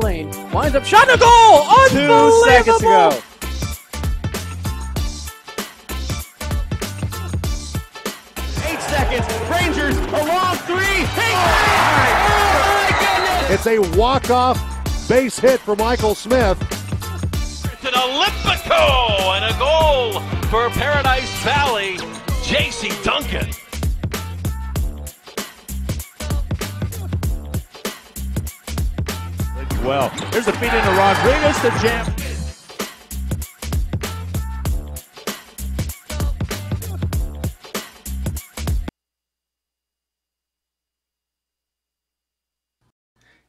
lane. Winds up, shot, and a goal! 2 seconds to go. Rangers, a long three. Oh my goodness! It's a walk-off base hit for Michael Smith. It's an Olympico and a goal for Paradise Valley, J.C. Duncan. Well, there's a feed into Rodriguez to jam.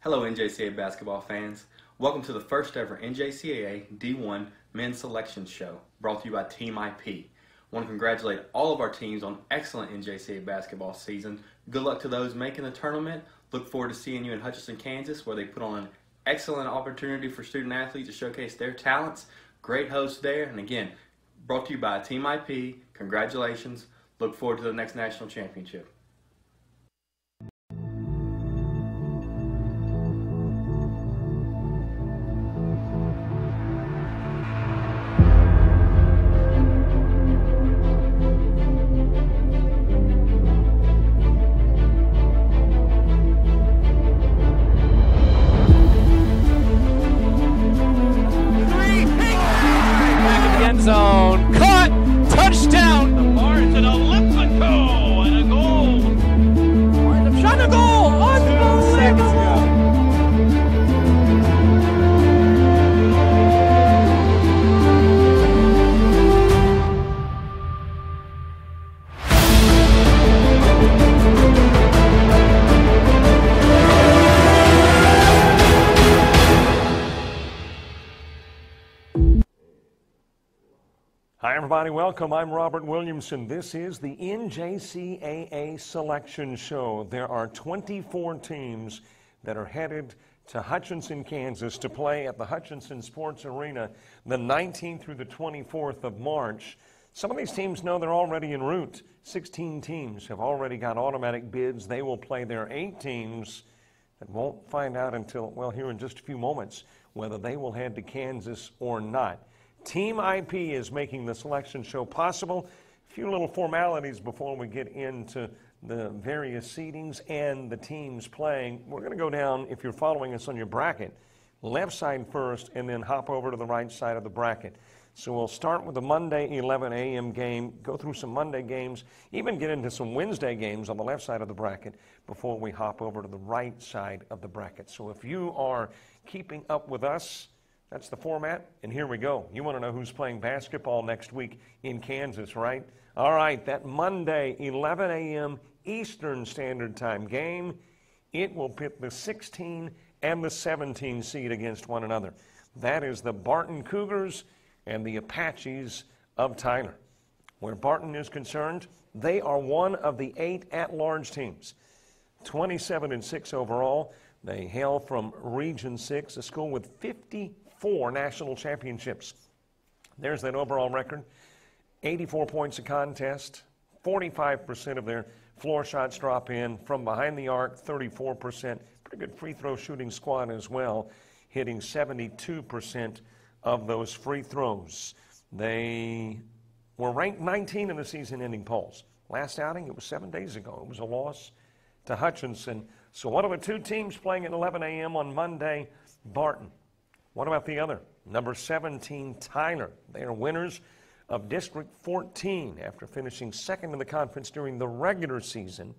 Hello NJCAA basketball fans. Welcome to the first ever NJCAA D1 Men's Selection Show brought to you by TeamIP. I want to congratulate all of our teams on excellent NJCAA basketball season. Good luck to those making the tournament. Look forward to seeing you in Hutchinson, Kansas, where they put on an excellent opportunity for student athletes to showcase their talents. Great host there, and again, brought to you by TeamIP. Congratulations. Look forward to the next national championship. Zone, caught, touchdown. The Mars an Olympico and a goal. Winds up, shot, and a goal. 2 seconds to go. Hi, everybody. Welcome. I'm Robert Williamson. This is the NJCAA Selection Show. There are 24 teams that are headed to Hutchinson, Kansas to play at the Hutchinson Sports Arena the 19th through the 24th of March. Some of these teams know they're already en route. 16 teams have already got automatic bids. They will play their 8 teams that won't find out until, well, here in just a few moments, whether they will head to Kansas or not. TeamIP is making the selection show possible. A few little formalities before we get into the various seedings and the teams playing. We're going to go down, if you're following us on your bracket, left side first and then hop over to the right side of the bracket. So we'll start with the Monday 11 a.m. game, go through some Monday games, even get into some Wednesday games on the left side of the bracket before we hop over to the right side of the bracket. So if you are keeping up with us, that's the format, and here we go. You want to know who's playing basketball next week in Kansas, right? All right, that Monday, 11 a.m. Eastern Standard Time game, it will pit the 16 and the 17 seed against one another. That is the Barton Cougars and the Apaches of Tyler. Where Barton is concerned, they are one of the 8 at-large teams, 27-6 overall. They hail from Region 6, a school with 54 national championships. There's that overall record. 84 points a contest, 45% of their floor shots drop in. From behind the arc, 34%. Pretty good free throw shooting squad as well, hitting 72% of those free throws. They were ranked 19 in the season-ending polls. Last outing, it was 7 days ago. It was a loss to Hutchinson. So one of the 2 teams playing at 11 a.m. on Monday, Barton. What about the other? Number 17, Tyler. They are winners of District 14 after finishing second in the conference during the regular season,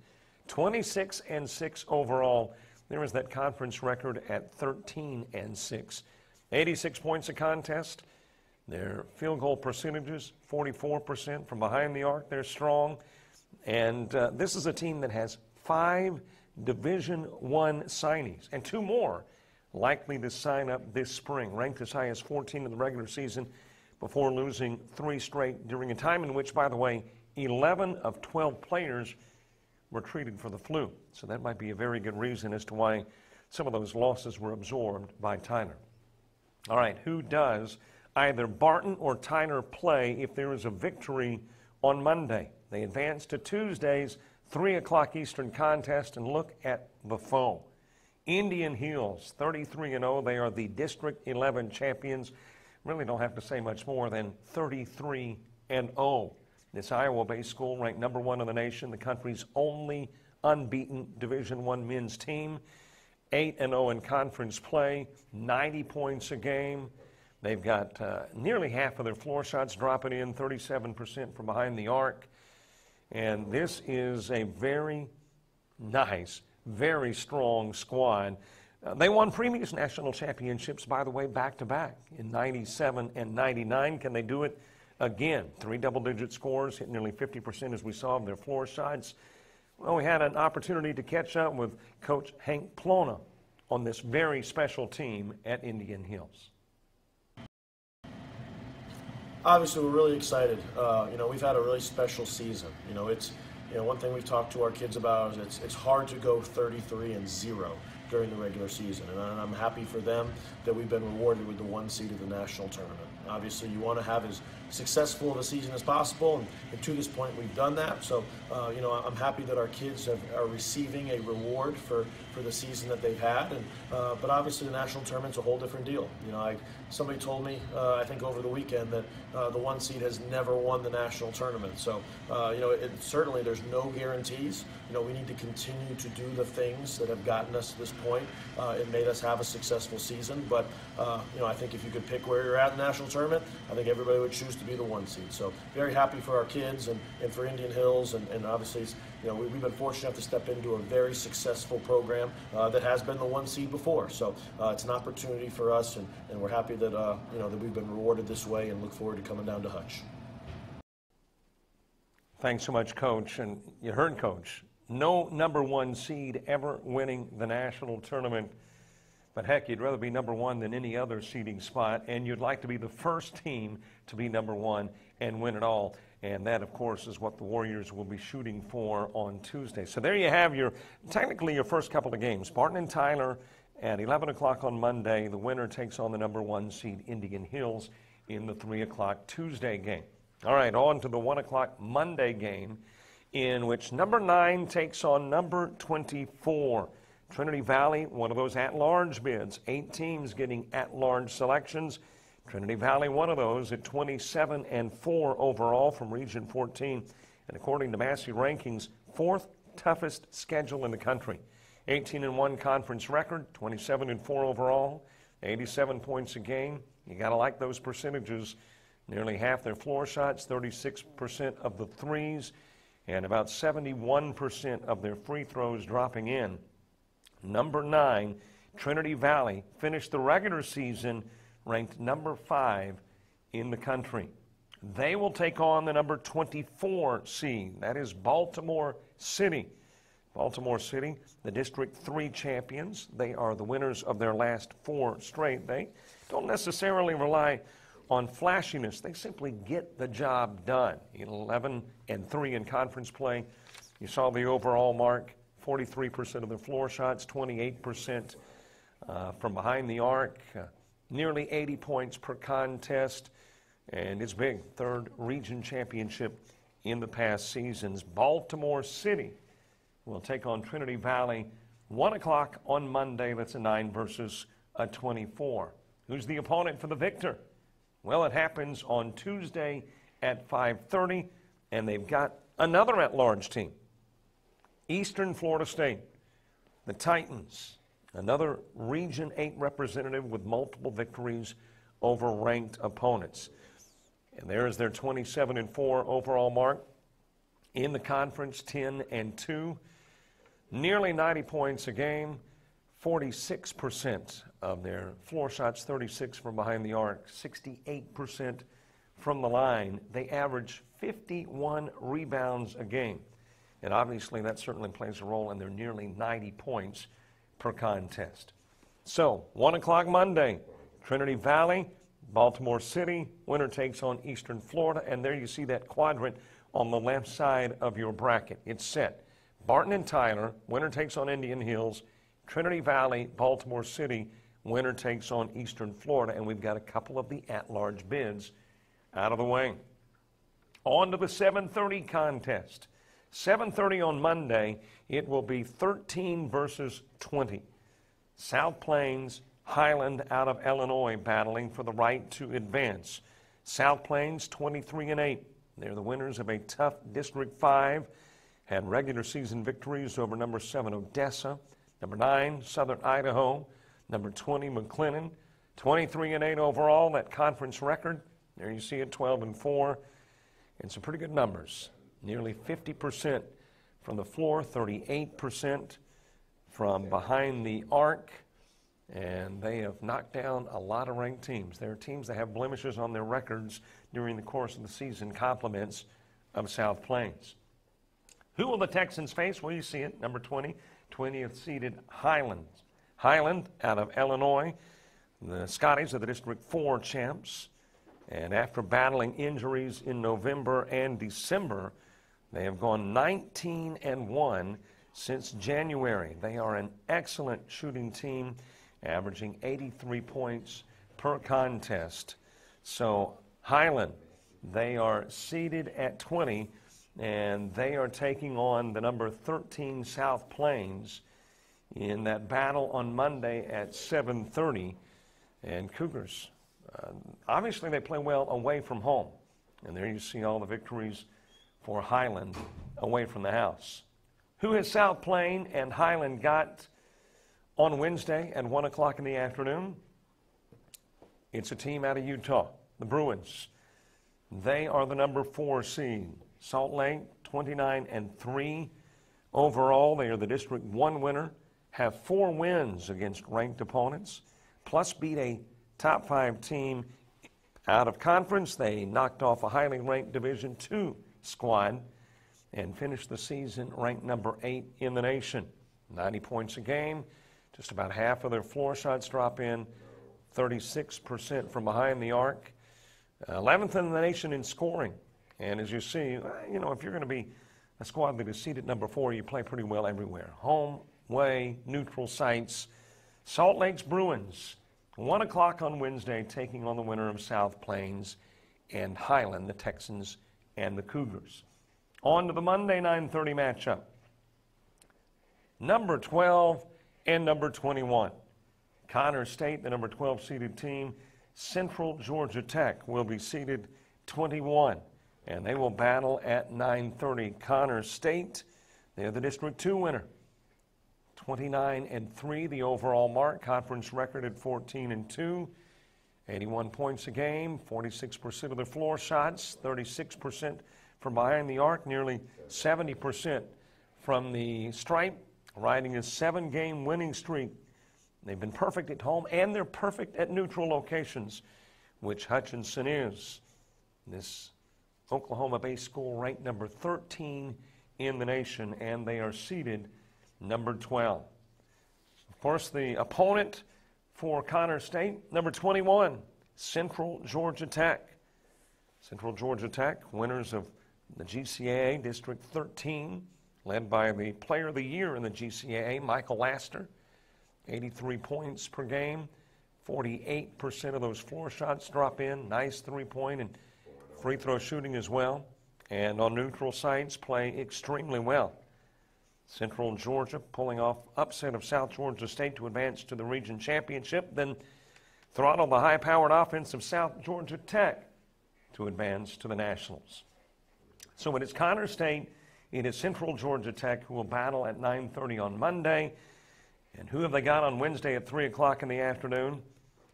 26-6 overall. There is that conference record at 13-6. 86 points a contest. Their field goal percentages, 44%. From behind the arc, they're strong. And this is a team that has 5 Division I signees and 2 more likely to sign up this spring, ranked as high as 14 in the regular season before losing 3 straight during a time in which, by the way, 11 of 12 players were treated for the flu. So that might be a very good reason as to why some of those losses were absorbed by Tyler. All right, who does either Barton or Tyler play if there is a victory on Monday? They advance to Tuesday's 3 o'clock Eastern contest and look at the foe. Indian Hills, 33-0. They are the District 11 champions. Really don't have to say much more than 33-0. This Iowa-based school ranked number 1 in the nation, the country's only unbeaten Division I men's team. 8-0 in conference play, 90 points a game. They've got nearly half of their floor shots dropping in, 37% from behind the arc. And this is a very nice, very strong squad. They won previous national championships, by the way, back-to-back in 97 and 99. Can they do it again? 3 double-digit scores, hit nearly 50% as we saw of their floor shots. Well, we had an opportunity to catch up with Coach Hank Plona on this very special team at Indian Hills. Obviously, we're really excited. We've had a really special season. One thing we've talked to our kids about is it's hard to go 33-0 during the regular season, and I'm happy for them that we've been rewarded with the 1 seed of the national tournament. Obviously, you want to have as successful of a season as possible, and to this point, we've done that. So, I'm happy that our kids are receiving a reward for the season that they've had. But obviously, the national tournament's a whole different deal. Somebody told me, I think over the weekend, that the 1 seed has never won the national tournament. So, certainly there's no guarantees. We need to continue to do the things that have gotten us to this point and made us have a successful season. But, I think if you could pick where you're at in the national tournament, I think everybody would choose to be the 1 seed. So very happy for our kids and for Indian Hills. And obviously, we've been fortunate enough to step into a very successful program that has been the 1 seed before. So it's an opportunity for us, and we're happy that, that we've been rewarded this way and look forward to coming down to Hutch. Thanks so much, Coach. And you heard Coach. No number 1 seed ever winning the national tournament. But heck, you'd rather be number 1 than any other seeding spot, and you'd like to be the first team to be number 1 and win it all. And that, of course, is what the Warriors will be shooting for on Tuesday. So there you have technically your first couple of games. Barton and Tyler at 11 o'clock on Monday. The winner takes on the number 1 seed Indian Hills in the 3 o'clock Tuesday game. All right, on to the 1 o'clock Monday game, in which number 9 takes on number 24. Trinity Valley, one of those at-large bids. 8 teams getting at-large selections. Trinity Valley, one of those at 27-4 overall from Region 14. And according to Massey rankings, 4th toughest schedule in the country. 18-1 conference record, 27-4 overall, 87 points a game. You got to like those percentages. Nearly half their floor shots, 36% of the threes, and about 71% of their free throws dropping in. Number 9, Trinity Valley, finished the regular season ranked number 5 in the country. They will take on the number 24 seed. That is Baltimore City. Baltimore City, the District 3 champions. They are the winners of their last 4 straight. They don't necessarily rely on flashiness. They simply get the job done. 11-3 in conference play. You saw the overall mark. 43% of their floor shots, 28% from behind the arc, nearly 80 points per contest, and it's big. 3rd region championship in the past seasons. Baltimore City will take on Trinity Valley 1 o'clock on Monday. That's a 9 versus a 24. Who's the opponent for the victor? Well, it happens on Tuesday at 5:30, and they've got another at-large team. Eastern Florida State, the Titans, another Region 8 representative with multiple victories over ranked opponents. And there's their 27-4 overall mark. In the conference, 10-2. Nearly 90 points a game, 46% of their floor shots, 36 from behind the arc, 68% from the line. They average 51 rebounds a game. And obviously that certainly plays a role in their nearly 90 points per contest. So, 1 o'clock Monday, Trinity Valley, Baltimore City, winner takes on Eastern Florida, and there you see that quadrant on the left side of your bracket. It's set. Barton and Tyler, winner takes on Indian Hills, Trinity Valley, Baltimore City, winner takes on Eastern Florida, and we've got a couple of the at-large bids out of the way. On to the 7:30 contest. 7:30 on Monday, it will be 13 versus 20. South Plains, Highland out of Illinois battling for the right to advance. South Plains 23-8. They're the winners of a tough District 5. Had regular season victories over number 7 Odessa, number 9 Southern Idaho, number 20 McLennan. 23-8 overall, that conference record. There you see it, 12-4. And some pretty good numbers. Nearly 50% from the floor, 38% from behind the arc. And they have knocked down a lot of ranked teams. There are teams that have blemishes on their records during the course of the season, compliments of South Plains. Who will the Texans face? Well, you see it, number 20, 20th seeded Highland. Highland out of Illinois. The Scotties are the District 4 champs. And after battling injuries in November and December, they have gone 19-1 since January. They are an excellent shooting team, averaging 83 points per contest. So Highland, they are seeded at 20, and they are taking on the number 13 South Plains in that battle on Monday at 7:30. And Cougars, obviously they play well away from home. And there you see all the victories for Highland away from the house. Who has South Plain and Highland got on Wednesday at 1 o'clock in the afternoon? It's a team out of Utah, the Bruins. They are the number 4 seed. Salt Lake, 29-3 overall. They are the District 1 winner, have 4 wins against ranked opponents, plus beat a top 5 team out of conference. They knocked off a highly ranked Division 2 squad and finished the season ranked number 8 in the nation. 90 points a game, just about half of their floor shots drop in, 36% from behind the arc, 11th in the nation in scoring. And as you see, you know, if you're going to be a squad that is seeded number 4, you play pretty well everywhere. Home, away, neutral sites. Salt Lake's Bruins, 1 o'clock on Wednesday, taking on the winner of South Plains and Highland, the Texans and the Cougars. On to the Monday 9:30 matchup. Number 12 and number 21. Connor State, the number 12 seeded team. Central Georgia Tech will be seeded 21, and they will battle at 9:30. Connor State, they're the District 2 winner. 29-3, the overall mark. Conference record at 14-2. 81 points a game, 46% of their floor shots, 36% from behind the arc, nearly 70% from the stripe, riding a 7-game winning streak. They've been perfect at home, and they're perfect at neutral locations, which Hutchinson is. This Oklahoma-based school ranked number 13 in the nation, and they are seeded number 12. Of course, the opponent for Connor State, number 21, Central Georgia Tech. Central Georgia Tech, winners of the GCAA District 13, led by the Player of the Year in the GCAA, Michael Laster. 83 points per game, 48% of those floor shots drop in. Nice three-point and free throw shooting as well. And on neutral sites, play extremely well. Central Georgia pulling off upset of South Georgia State to advance to the region championship, then throttle the high-powered offense of South Georgia Tech to advance to the Nationals. So it is Connor State, it is Central Georgia Tech who will battle at 9:30 on Monday. And who have they got on Wednesday at 3 o'clock in the afternoon?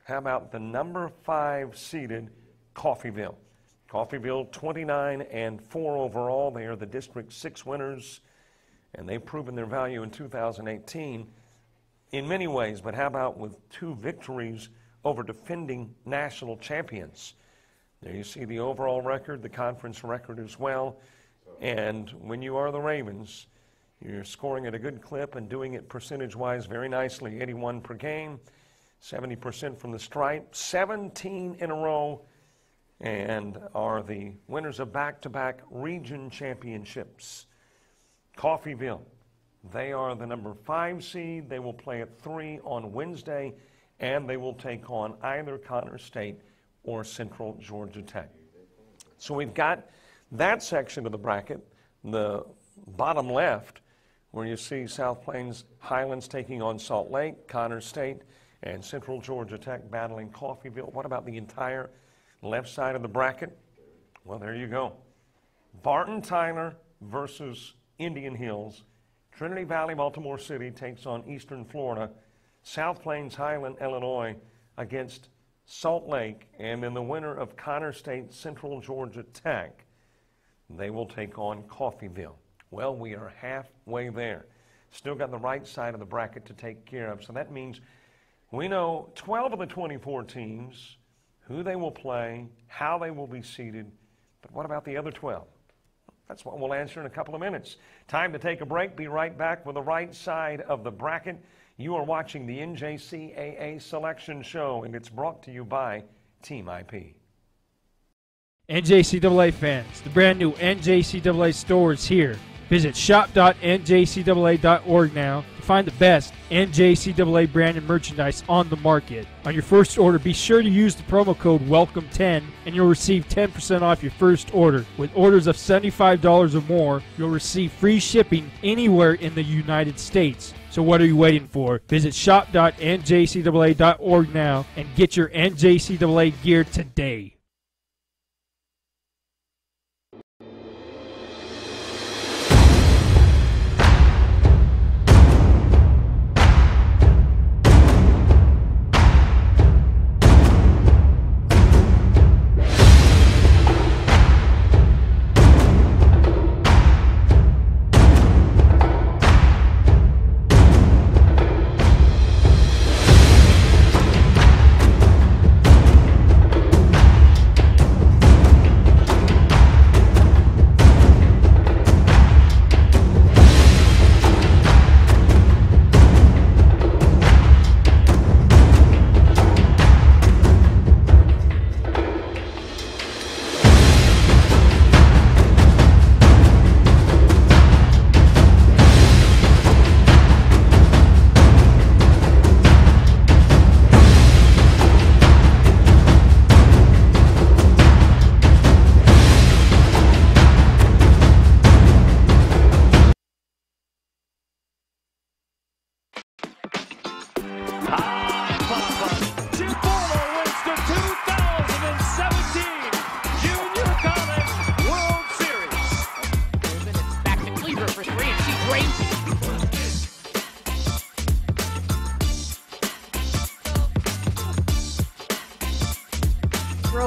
How about the number 5 seeded Coffeyville? Coffeyville 29-4 overall. They are the District 6 winners, and they've proven their value in 2018 in many ways. But how about with 2 victories over defending national champions? There you see the overall record, the conference record as well. And when you are the Ravens, you're scoring at a good clip and doing it percentage-wise very nicely. 81 per game, 70% from the stripe, 17 in a row, and are the winners of back-to-back region championships. Coffeyville, they are the number 5 seed. They will play at 3 on Wednesday, and they will take on either Connor State or Central Georgia Tech. So we've got that section of the bracket. The bottom left, where you see South Plains Highlands taking on Salt Lake, Connors State, and Central Georgia Tech battling Coffeyville. What about the entire left side of the bracket? Well, there you go. Barton Tyler versus Indian Hills. Trinity Valley, Baltimore City takes on Eastern Florida. South Plains Highland, Illinois against Salt Lake. And then the winner of Connors State, Central Georgia Tech, they will take on Coffeyville. Well, we are halfway there. Still got the right side of the bracket to take care of. So that means we know 12 of the 24 teams, who they will play, how they will be seeded. But what about the other 12? That's what we'll answer in a couple of minutes. Time to take a break. Be right back with the right side of the bracket. You are watching the NJCAA Selection Show, and it's brought to you by TeamIP. NJCAA fans, the brand new NJCAA store is here. Visit shop.njcaa.org now to find the best NJCAA branded merchandise on the market. On your first order, be sure to use the promo code WELCOME10 and you'll receive 10% off your first order. With orders of $75 or more, you'll receive free shipping anywhere in the United States. So what are you waiting for? Visit shop.njcaa.org now and get your NJCAA gear today.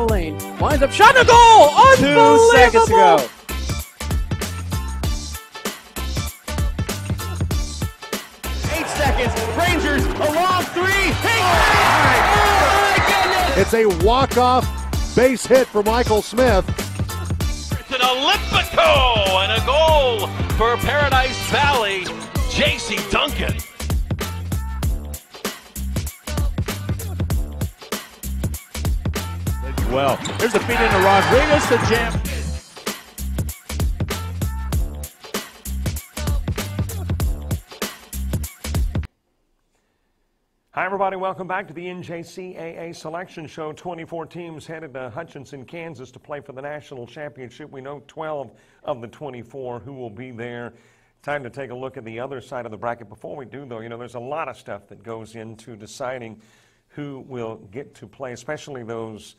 Lane winds up shot and a goal! 2 seconds ago. Rangers, a long three. Hey! Oh, my goodness! It's a walk-off base hit for Michael Smith. It's an Olympico and a goal for Paradise Valley, J.C. Duncan. Well, there's the feed into Rodriguez, the jam. Hi, everybody. Welcome back to the NJCAA Selection Show. 24 teams headed to Hutchinson, Kansas to play for the national championship. We know 12 of the 24 who will be there. Time to take a look at the other side of the bracket. Before we do, though, you know, there's a lot of stuff that goes into deciding who will get to play, especially those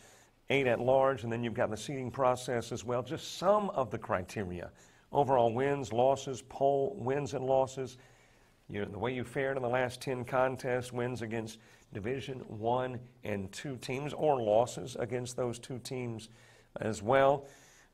8 at large, and then you've got the seeding process as well. Just some of the criteria: overall wins, losses, poll wins and losses. The way you fared in the last 10 contests, wins against Division I and II teams, or losses against those 2 teams as well.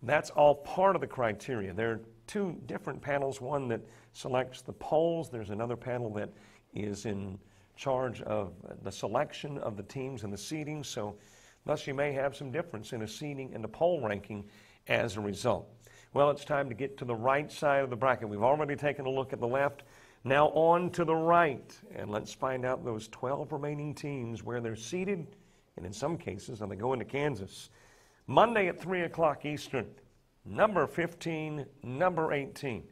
That's all part of the criteria. There are 2 different panels, one that selects the polls. There's another panel that is in charge of the selection of the teams and the seeding. So thus you may have some difference in a seeding and a poll ranking as a result. Well, it's time to get to the right side of the bracket. We've already taken a look at the left. Now on to the right, and let's find out those 12 remaining teams where they're seated, and in some cases, they go into Kansas. Monday at 3 o'clock Eastern, number 15, number 18,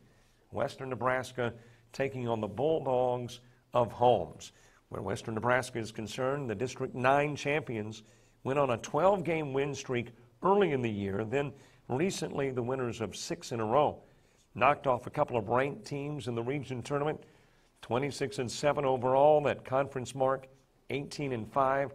Western Nebraska taking on the Bulldogs of Holmes. Where Western Nebraska is concerned, the District 9 champions went on a 12-game win streak early in the year, then recently the winners of 6 in a row. knocked off a couple of ranked teams in the region tournament. 26-7 overall, that conference mark, 18-5.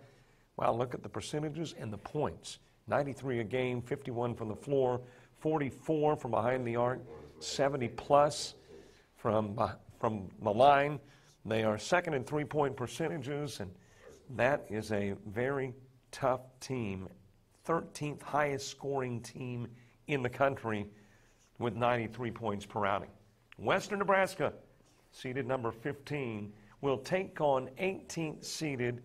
Wow, look at the percentages and the points. 93 a game, 51 from the floor, 44 from behind the arc, 70+ from the line. They are second in three-point percentages, and that is a very tough team. 13th highest scoring team in the country with 93 points per outing. Western Nebraska, seeded number 15, will take on 18th seeded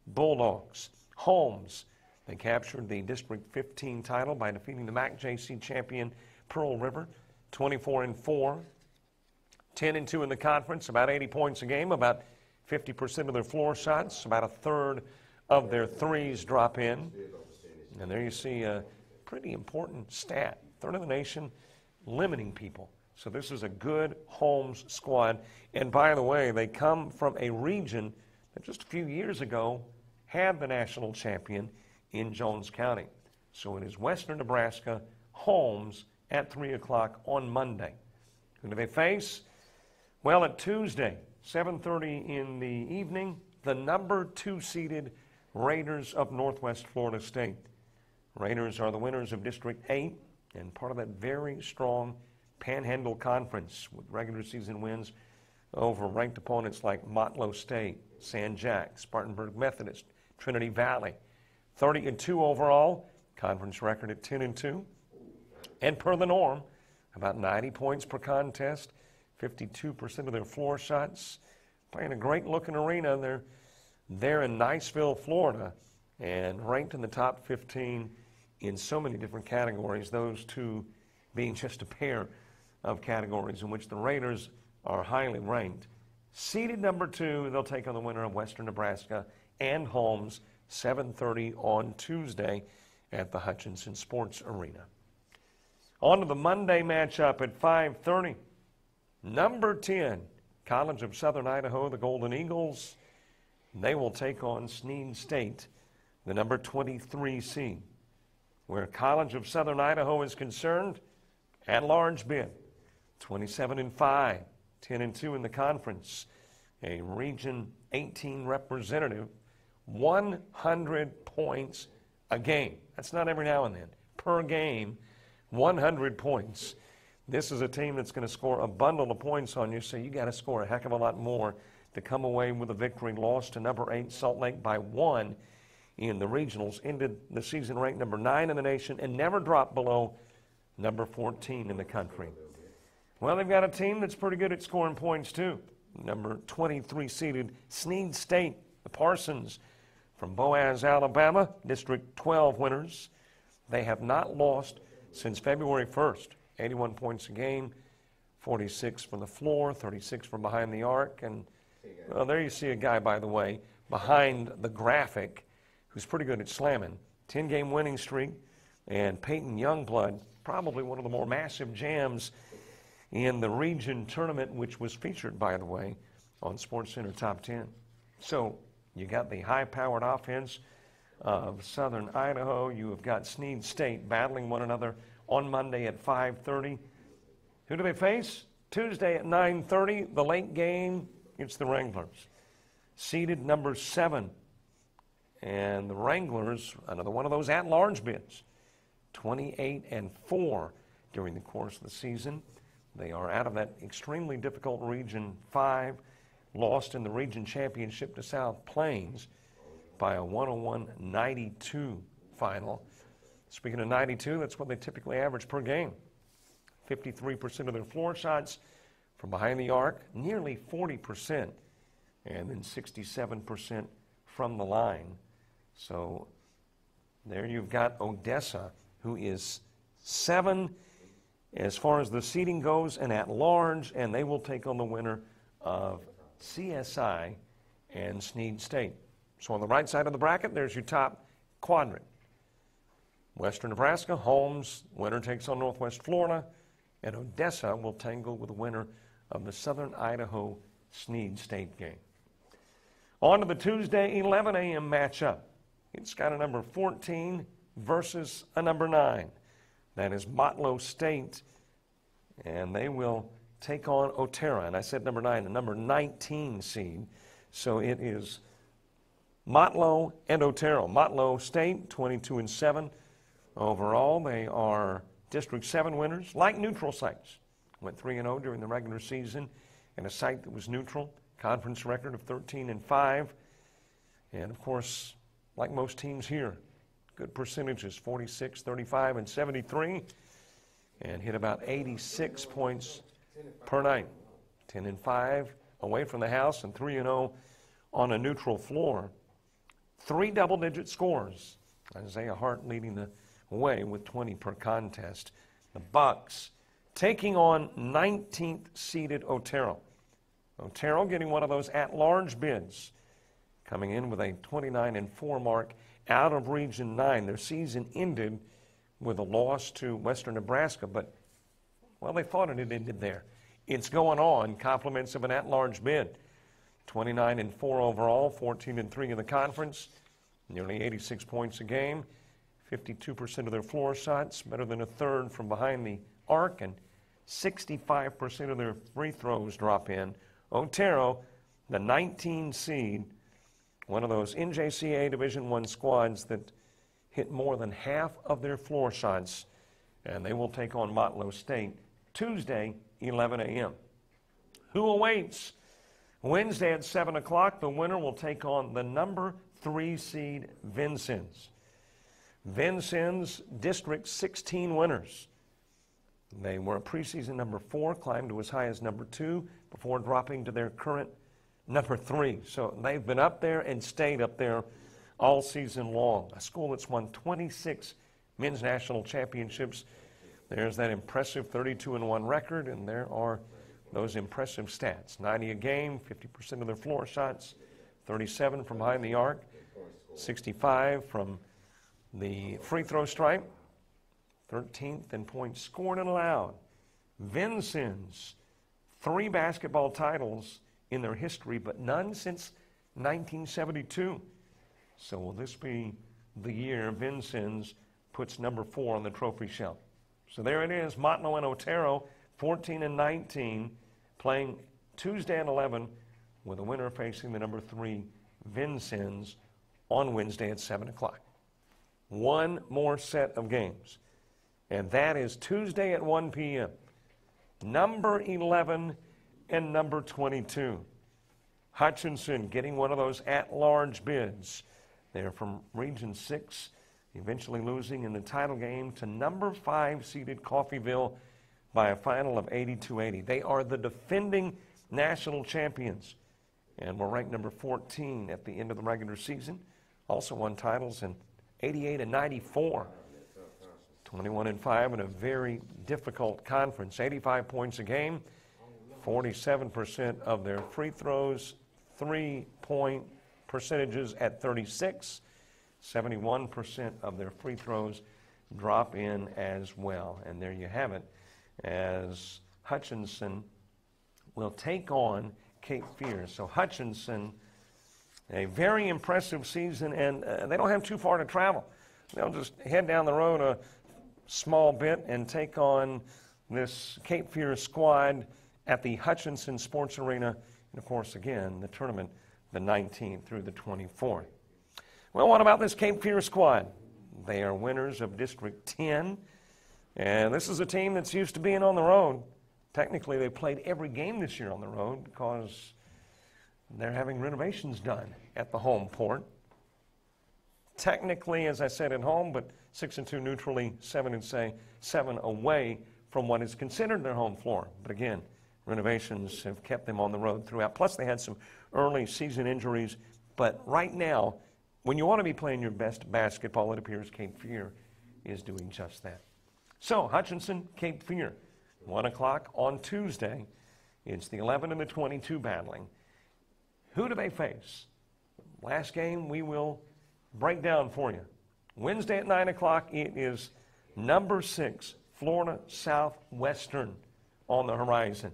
Bulldogs. Holmes, they captured the District 15 title by defeating the MAC-JC champion Pearl River, 24-4, 10-2 in the conference, about 80 points a game, about 50% of their floor shots, about a third of their threes drop in. And there you see a pretty important stat. Third of the nation, limiting people. So this is a good Holmes squad. And by the way, they come from a region that just a few years ago had the national champion in Jones County. So it is Western Nebraska, Holmes at 3 o'clock on Monday. Who do they face? Well, at Tuesday, 7:30 in the evening, the number 2 seeded Raiders of Northwest Florida State. Raiders are the winners of District 8 and part of that very strong Panhandle Conference with regular season wins over ranked opponents like Motlow State, San Jac, Spartanburg Methodist, Trinity Valley. 30-2 overall, conference record at 10-2. And per the norm, about 90 points per contest, 52% of their floor shots. Playing a great-looking arena. They're there in Niceville, Florida, and ranked in the top 15 in so many different categories, those two being just a pair of categories in which the Raiders are highly ranked. Seeded number 2, they'll take on the winner of Western Nebraska and Holmes, 7:30 on Tuesday at the Hutchinson Sports Arena. On to the Monday matchup at 5:30. Number 10, College of Southern Idaho, the Golden Eagles. They will take on Sneed State, the number 23 seed. Where College of Southern Idaho is concerned, at-large bid, 27-5, 10-2 in the conference. A Region 18 representative, 100 points a game. That's not every now and then. Per game, 100 points. This is a team that's going to score a bundle of points on you, so you got to score a heck of a lot more to come away with a victory. Lost to number 8 Salt Lake by 1 in the regionals. Ended the season ranked number 9 in the nation and never dropped below number 14 in the country. Well, they've got a team that's pretty good at scoring points too. Number 23 seeded Sneed State, the Parsons from Boaz, Alabama, District 12 winners. They have not lost since February 1st. 81 points a game, 46 from the floor, 36 from behind the arc. And well, there you see a guy, by the way, behind the graphic who's pretty good at slamming. 10-game winning streak. And Peyton Youngblood, probably one of the more massive jams in the region tournament, which was featured, by the way, on SportsCenter Top 10. So you got the high-powered offense of Southern Idaho. You have got Sneed State battling one another on Monday at 5:30. Who do they face? Tuesday at 9:30, the late game, it's the Wranglers. Seeded number 7. And the Wranglers, another one of those at-large bids, 28-4 during the course of the season. They are out of that extremely difficult Region 5, lost in the region championship to South Plains by a 101-92 final. Speaking of 92, that's what they typically average per game. 53% of their floor shots from behind the arc, nearly 40%, and then 67% from the line. So there you've got Odessa, who is 7 as far as the seeding goes and at large, and they will take on the winner of CSI and Sneed State. So on the right side of the bracket, there's your top quadrant. Western Nebraska, Holmes, winner takes on Northwest Florida, and Odessa will tangle with the winner of the Southern Idaho Sneed State game. On to the Tuesday 11 a.m. matchup. It's got a number 14 versus a number 9. That is Motlow State and they will take on Otero. And I said number 9, the number 19 seed. So it is Motlow and Otero. Motlow State, 22-7 overall. They are District 7 winners, like neutral sites. Went 3-0 during the regular season in a site that was neutral. Conference record of 13-5. And, of course, like most teams here, good percentages, 46, 35, and 73. And hit about 86 points per night. 10-5 away from the house and 3-0 on a neutral floor. 3 double-digit scores. Isaiah Hart leading the way with 20 per contest. The Bucks taking on 19th seeded Otero. Otero getting one of those at-large bids, coming in with a 29-4 mark out of Region 9. Their season ended with a loss to Western Nebraska, but, well, they thought it had ended there. It's going on, compliments of an at-large bid. 29-4 overall, 14-3 in the conference, nearly 86 points a game, 52% of their floor shots, better than a third from behind the arc, and 65% of their free throws drop in. Otero, the 19 seed, one of those NJCAA Division I squads that hit more than half of their floor shots, and they will take on Motlow State Tuesday, 11 a.m. Who awaits? Wednesday at 7 o'clock, the winner will take on the number 3 seed Vincennes. Vincennes, District 16 winners. They were a preseason number 4, climbed to as high as number 2 before dropping to their current number 3. So they've been up there and stayed up there all season long. A school that's won 26 men's national championships. There's that impressive 32-1 record, and there are those impressive stats. 90 a game, 50% of their floor shots, 37 from behind the arc, 65 from the free throw stripe, 13th in points scored and allowed. Vincennes, 3 basketball titles in their history, but none since 1972. So will this be the year Vincennes puts number 4 on the trophy shelf? So there it is, Motlow and Otero, 14-19, playing Tuesday at 11, with a winner facing the number 3 Vincennes on Wednesday at 7 o'clock. One more set of games, and that is Tuesday at 1 p.m. Number 11 and number 22. Hutchinson getting one of those at-large bids. They're from Region 6, eventually losing in the title game to number 5 seeded Coffeyville by a final of 80-80. They are the defending national champions and were ranked number 14 at the end of the regular season. Also won titles in 88 and 94. 21-5 in a very difficult conference. 85 points a game, 47% of their free throws, 3-point percentages at 36. 71% of their free throws drop in as well. And there you have it, as Hutchinson will take on Cape Fear. So Hutchinson, a very impressive season, and they don't have too far to travel. They'll just head down the road a small bit and take on this Cape Fear squad at the Hutchinson Sports Arena. And, of course, again, the tournament the 19th through the 24th. Well, what about this Cape Fear squad? They are winners of District 10, and this is a team that's used to being on the road. Technically, they played every game this year on the road because they're having renovations done at the home port. Technically, as I said, at home, but 6-2 neutrally, 7 away from what is considered their home floor. But again, renovations have kept them on the road throughout. Plus, they had some early season injuries. But right now, when you want to be playing your best basketball, it appears Cape Fear is doing just that. So, Hutchinson, Cape Fear, 1 o'clock on Tuesday. It's the 11 and the 22 battling. Who do they face? Last game we will break down for you. Wednesday at 9 o'clock, it is number 6, Florida Southwestern on the horizon.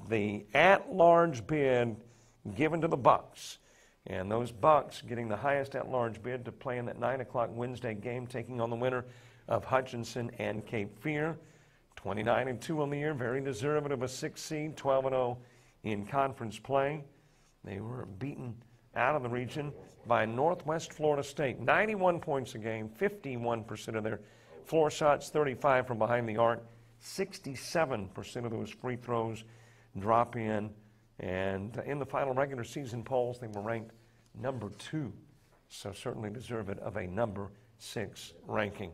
The at-large bid given to the Bucks. And those Bucks getting the highest at-large bid to play in that 9 o'clock Wednesday game, taking on the winner of Hutchinson and Cape Fear. 29-2 on the year, very deserving of a 6th seed, 12-0 in conference play. They were beaten out of the region by Northwest Florida State. 91 points a game, 51% of their floor shots, 35 from behind the arc, 67% of those free throws drop in. And in the final regular season polls, they were ranked number 2. So certainly deserving of a number 6 ranking.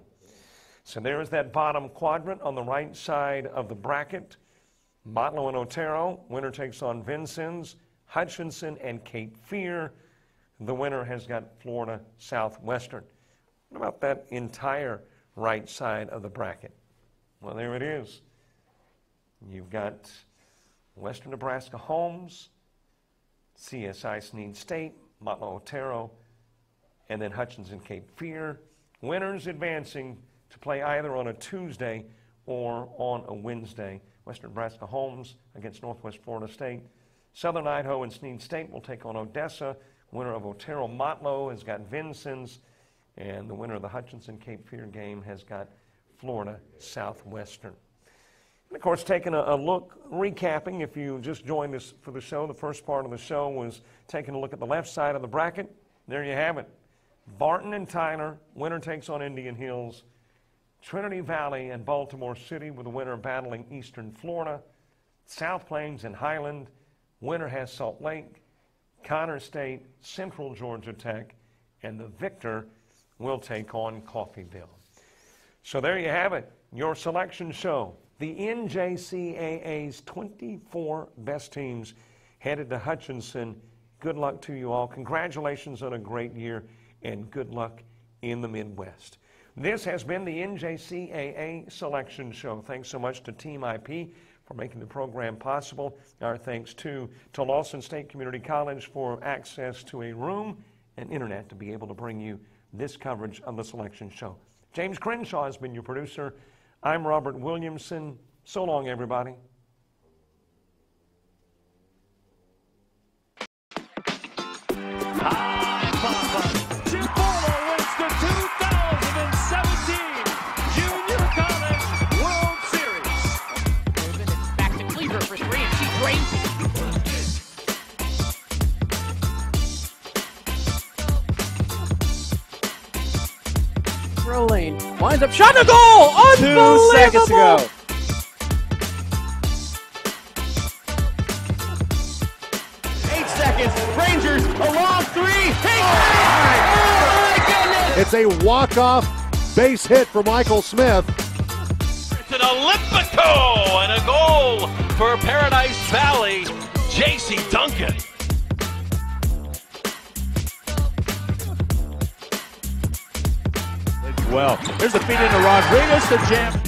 So there is that bottom quadrant on the right side of the bracket. Motlow and Otero. Winner takes on Vincennes, Hutchinson, and Cape Fear. The winner has got Florida Southwestern. What about that entire right side of the bracket? Well, there it is. You've got Western Nebraska Holmes, CSI Snead State, Motlow Otero, and then Hutchinson Cape Fear. Winners advancing to play either on a Tuesday or on a Wednesday. Western Nebraska Holmes against Northwest Florida State. Southern Idaho and Snead State will take on Odessa. Winner of Otero Motlow has got Vincennes, and the winner of the Hutchinson Cape Fear game has got Florida Southwestern. And of course, taking a look, recapping, if you just joined us for the show, the first part of the show was taking a look at the left side of the bracket. There you have it. Barton and Tyler, winner takes on Indian Hills. Trinity Valley and Baltimore City with the winner battling Eastern Florida. South Plains and Highland, winner has Salt Lake. Connor State, Central Georgia Tech, and the victor will take on Coffeyville. So there you have it, your selection show. The NJCAA's 24 best teams headed to Hutchinson. Good luck to you all. Congratulations on a great year, and good luck in the Midwest. This has been the NJCAA Selection Show. Thanks so much to TeamIP for making the program possible. Our thanks to Lawson State Community College for access to a room and internet to be able to bring you this coverage of the Selection Show. James Crenshaw has been your producer. I'm Robert Williamson. So long, everybody. Lane winds up shot and a goal. 2 seconds to go. Rangers, a long 3. Hey! Oh my goodness! It's a walk-off base hit for Michael Smith. It's an Olympico and a goal for Paradise Valley, J.C. Duncan. Well, there's a feed into Rodriguez to jam.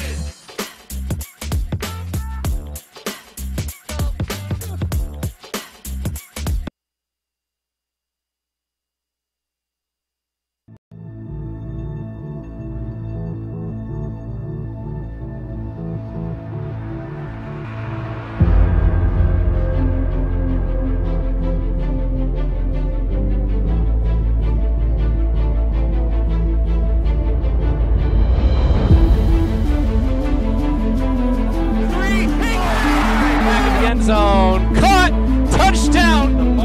Zone. Caught. Touchdown.